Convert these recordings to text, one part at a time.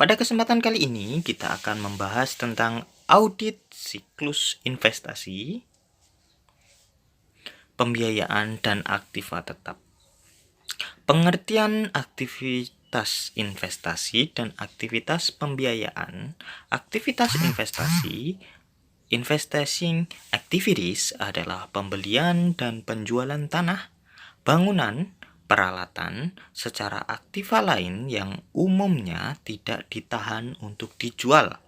Pada kesempatan kali ini kita akan membahas tentang audit siklus investasi, pembiayaan dan aktiva tetap. Pengertian aktivitas investasi dan aktivitas pembiayaan. Aktivitas investasi, investing activities adalah pembelian dan penjualan tanah, bangunan, peralatan secara aktiva lain yang umumnya tidak ditahan untuk dijual.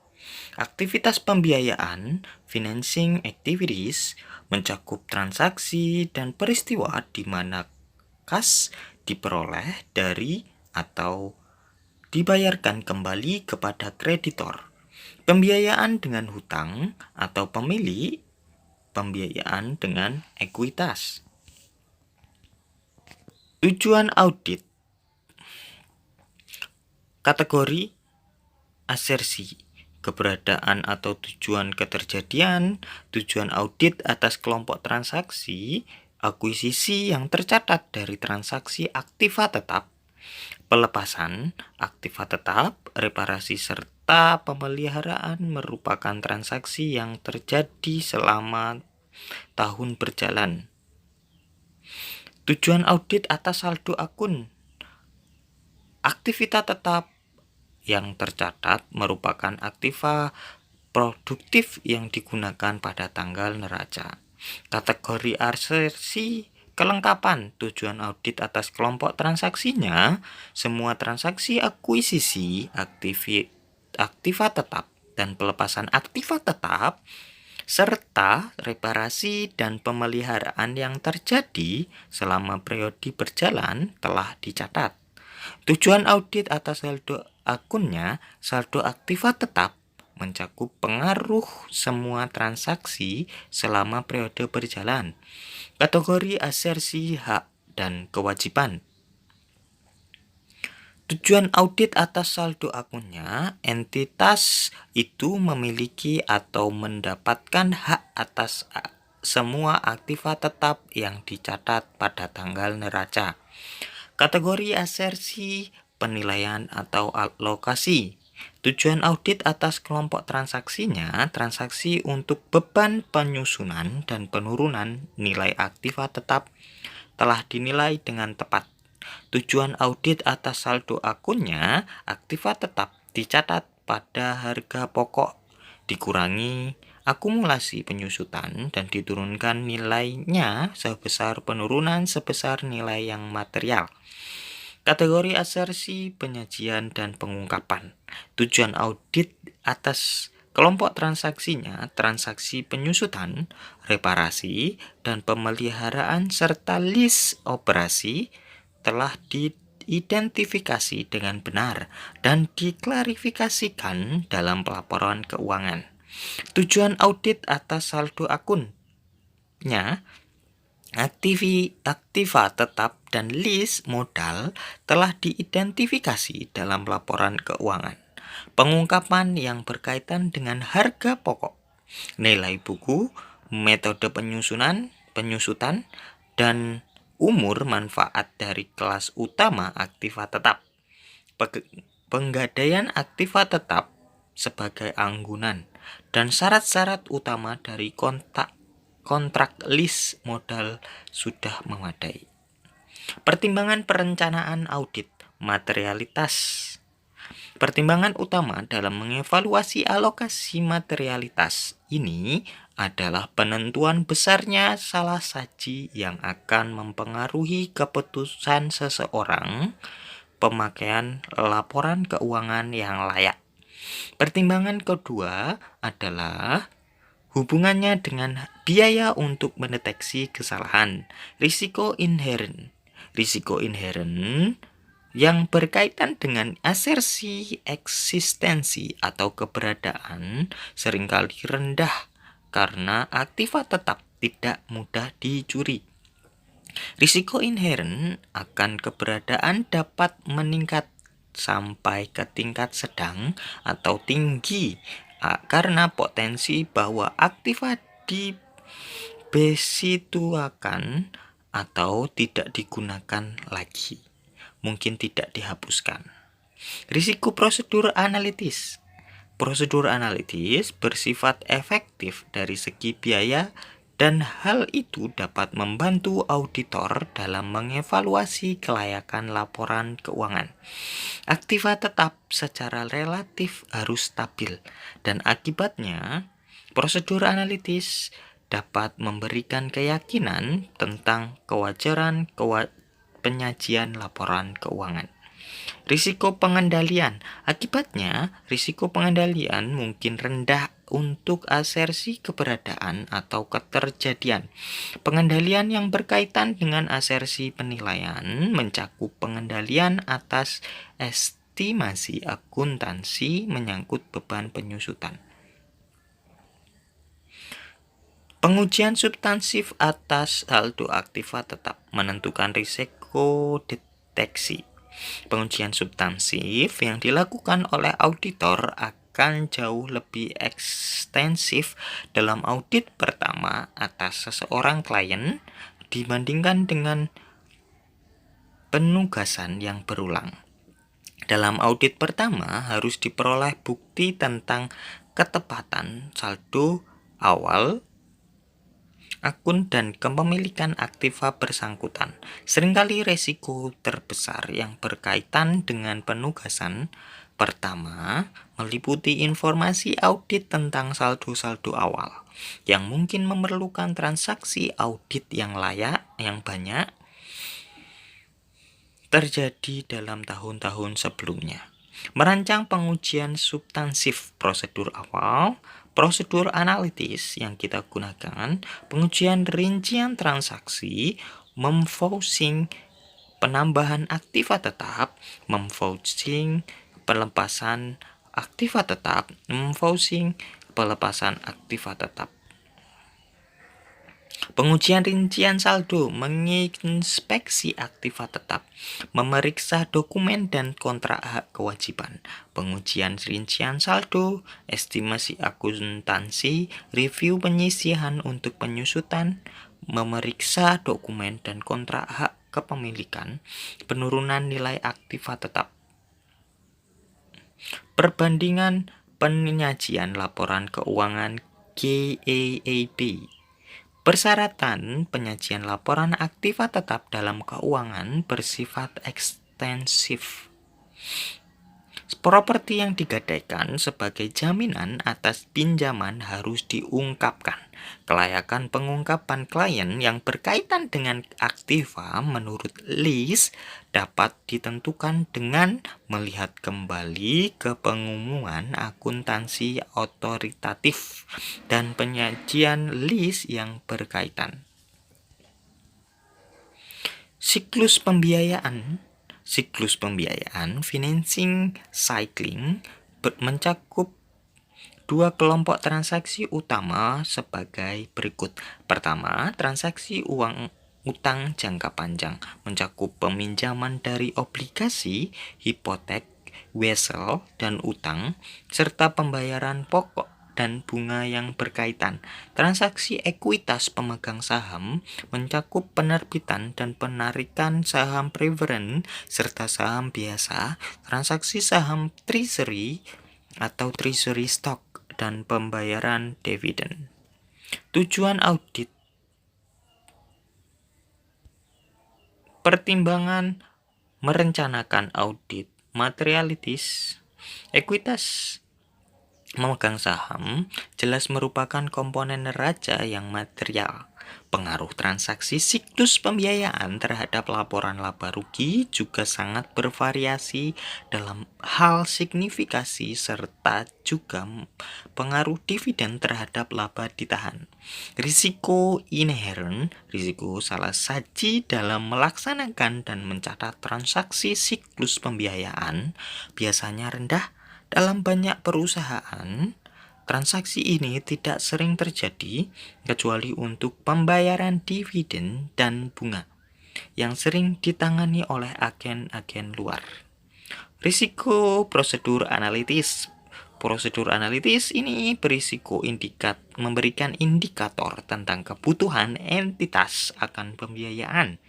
Aktivitas pembiayaan, financing activities, mencakup transaksi dan peristiwa di mana kas diperoleh dari atau dibayarkan kembali kepada kreditor. Pembiayaan dengan hutang atau pemilik, pembiayaan dengan ekuitas. Tujuan audit. Kategori asersi, keberadaan atau tujuan keterjadian, tujuan audit atas kelompok transaksi, akuisisi yang tercatat dari transaksi aktiva tetap, pelepasan aktiva tetap, reparasi serta pemeliharaan merupakan transaksi yang terjadi selama tahun berjalan. Tujuan audit atas saldo akun. Aktivitas tetap yang tercatat merupakan aktiva produktif yang digunakan pada tanggal neraca. Kategori asersi kelengkapan. Tujuan audit atas kelompok transaksinya, semua transaksi akuisisi, aktiva tetap dan pelepasan aktiva tetap serta reparasi dan pemeliharaan yang terjadi selama periode berjalan telah dicatat. Tujuan audit atas saldo akunnya, saldo aktiva tetap mencakup pengaruh semua transaksi selama periode berjalan. Kategori asersi hak dan kewajiban. Tujuan audit atas saldo akunnya, entitas itu memiliki atau mendapatkan hak atas semua aktiva tetap yang dicatat pada tanggal neraca. Kategori asersi penilaian atau alokasi. Tujuan audit atas kelompok transaksinya, transaksi untuk beban penyusunan dan penurunan nilai aktiva tetap telah dinilai dengan tepat. Tujuan audit atas saldo akunnya, aktiva tetap dicatat pada harga pokok dikurangi akumulasi penyusutan dan diturunkan nilainya sebesar penurunan sebesar nilai yang material. Kategori asersi penyajian dan pengungkapan. Tujuan audit atas kelompok transaksinya, transaksi penyusutan, reparasi, dan pemeliharaan serta list operasi telah diidentifikasi dengan benar dan diklarifikasikan dalam pelaporan keuangan. Tujuan audit atas saldo akunnya, aktiva tetap dan list modal telah diidentifikasi dalam laporan keuangan. Pengungkapan yang berkaitan dengan harga pokok, nilai buku, metode penyusutan, dan umur manfaat dari kelas utama aktiva tetap. Penggadaian aktiva tetap sebagai anggunan dan syarat-syarat utama dari kontrak list modal sudah memadai. Pertimbangan perencanaan audit materialitas. Pertimbangan utama dalam mengevaluasi alokasi materialitas ini adalah penentuan besarnya salah saji yang akan mempengaruhi keputusan seseorang pemakaian laporan keuangan yang layak. Pertimbangan kedua adalah hubungannya dengan biaya untuk mendeteksi kesalahan, risiko inheren. Risiko inheren yang berkaitan dengan asersi eksistensi atau keberadaan seringkali rendah karena aktiva tetap tidak mudah dicuri. Risiko inheren akan keberadaan dapat meningkat sampai ke tingkat sedang atau tinggi karena potensi bahwa aktiva dibesituakan atau tidak digunakan lagi, mungkin tidak dihapuskan. Risiko prosedur analitis. Prosedur analitis bersifat efektif dari segi biaya dan hal itu dapat membantu auditor dalam mengevaluasi kelayakan laporan keuangan. Aktiva tetap secara relatif harus stabil dan akibatnya prosedur analitis dapat memberikan keyakinan tentang kewajaran penyajian laporan keuangan. Risiko pengendalian. Akibatnya, risiko pengendalian mungkin rendah untuk asersi keberadaan atau keterjadian. Pengendalian yang berkaitan dengan asersi penilaian mencakup pengendalian atas estimasi akuntansi menyangkut beban penyusutan. Pengujian substansif atas saldo aktiva tetap menentukan risiko deteksi. Pengujian substansif yang dilakukan oleh auditor akan jauh lebih ekstensif dalam audit pertama atas seseorang klien dibandingkan dengan penugasan yang berulang. Dalam audit pertama harus diperoleh bukti tentang ketepatan saldo awal akun dan kepemilikan aktiva bersangkutan. Seringkali resiko terbesar yang berkaitan dengan penugasan pertama meliputi informasi audit tentang saldo-saldo awal yang mungkin memerlukan transaksi audit yang banyak terjadi dalam tahun-tahun sebelumnya. Merancang pengujian substansif prosedur awal, prosedur analitis yang kita gunakan, pengujian rincian transaksi, memvouching penambahan aktiva tetap, memvouching pelepasan aktiva tetap, memvouching pelepasan aktiva tetap. Pengujian rincian saldo, menginspeksi aktiva tetap, memeriksa dokumen dan kontrak hak kewajiban. Pengujian rincian saldo, estimasi akuntansi, review penyisihan untuk penyusutan, memeriksa dokumen dan kontrak hak kepemilikan, penurunan nilai aktiva tetap. Perbandingan penyajian laporan keuangan GAAP. Persyaratan penyajian laporan aktiva tetap dalam keuangan bersifat ekstensif. Properti yang digadaikan sebagai jaminan atas pinjaman harus diungkapkan. Kelayakan pengungkapan klien yang berkaitan dengan aktiva menurut list dapat ditentukan dengan melihat kembali ke pengumuman akuntansi otoritatif dan penyajian list yang berkaitan. Siklus pembiayaan financing cycling mencakup dua kelompok transaksi utama sebagai berikut. Pertama, transaksi utang jangka panjang mencakup peminjaman dari obligasi, hipotek, wesel, dan utang, serta pembayaran pokok dan bunga yang berkaitan. Transaksi ekuitas pemegang saham mencakup penerbitan dan penarikan saham preferred serta saham biasa, transaksi saham treasury atau treasury stock, dan pembayaran dividen. Tujuan audit. Pertimbangan merencanakan audit materialities. Ekuitas memegang saham jelas merupakan komponen neraca yang material. Pengaruh transaksi siklus pembiayaan terhadap laporan laba rugi juga sangat bervariasi dalam hal signifikasi serta juga pengaruh dividen terhadap laba ditahan. Risiko inherent, risiko salah saji dalam melaksanakan dan mencatat transaksi siklus pembiayaan biasanya rendah. Dalam banyak perusahaan, transaksi ini tidak sering terjadi kecuali untuk pembayaran dividen dan bunga yang sering ditangani oleh agen-agen luar. Risiko prosedur analitis. Prosedur analitis ini memberikan indikator tentang kebutuhan entitas akan pembiayaan,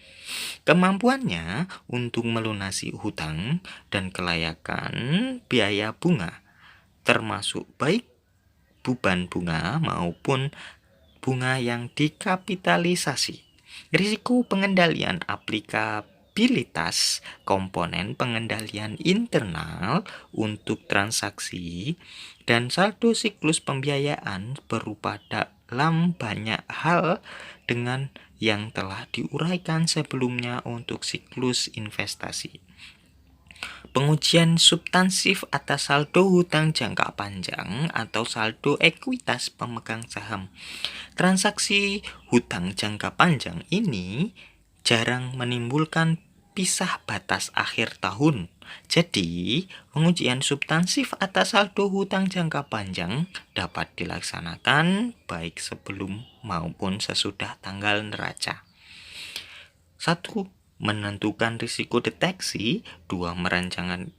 kemampuannya untuk melunasi hutang, dan kelayakan biaya bunga, termasuk baik beban bunga maupun bunga yang dikapitalisasi. Risiko pengendalian aplikabilitas komponen pengendalian internal untuk transaksi dan saldo siklus pembiayaan berupa dalam banyak hal dengan yang telah diuraikan sebelumnya untuk siklus investasi. Pengujian substansif atas saldo hutang jangka panjang atau saldo ekuitas pemegang saham. Transaksi hutang jangka panjang ini jarang menimbulkan pisah batas akhir tahun. Jadi, pengujian substansif atas saldo hutang jangka panjang dapat dilaksanakan baik sebelum maupun sesudah tanggal neraca. 1. Menentukan risiko deteksi. 2. Merancang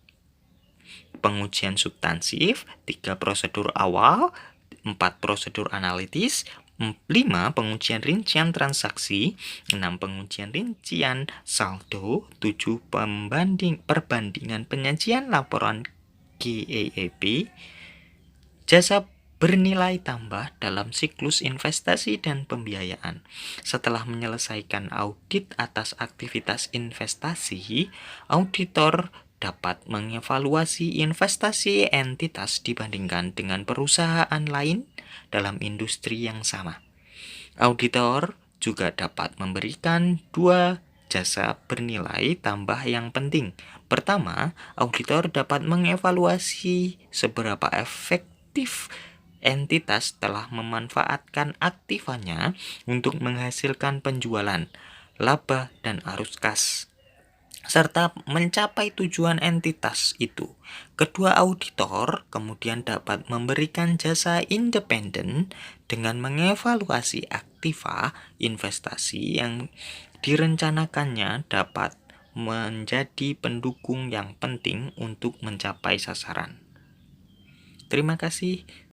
pengujian substansif. 3. Prosedur awal. 4. Prosedur analitis. 5. Pengujian rincian transaksi. 6. Pengujian rincian saldo. 7. Perbandingan penyajian laporan GAAP. Jasa bernilai tambah dalam siklus investasi dan pembiayaan. Setelah menyelesaikan audit atas aktivitas investasi, auditor dapat mengevaluasi investasi entitas dibandingkan dengan perusahaan lain dalam industri yang sama. Auditor juga dapat memberikan 2 jasa bernilai tambah yang penting. Pertama, auditor dapat mengevaluasi seberapa efektif entitas telah memanfaatkan aktivanya untuk menghasilkan penjualan, laba, dan arus kas, serta mencapai tujuan entitas itu. Kedua auditor kemudian dapat memberikan jasa independen dengan mengevaluasi aktiva investasi yang direncanakannya dapat menjadi pendukung yang penting untuk mencapai sasaran. Terima kasih.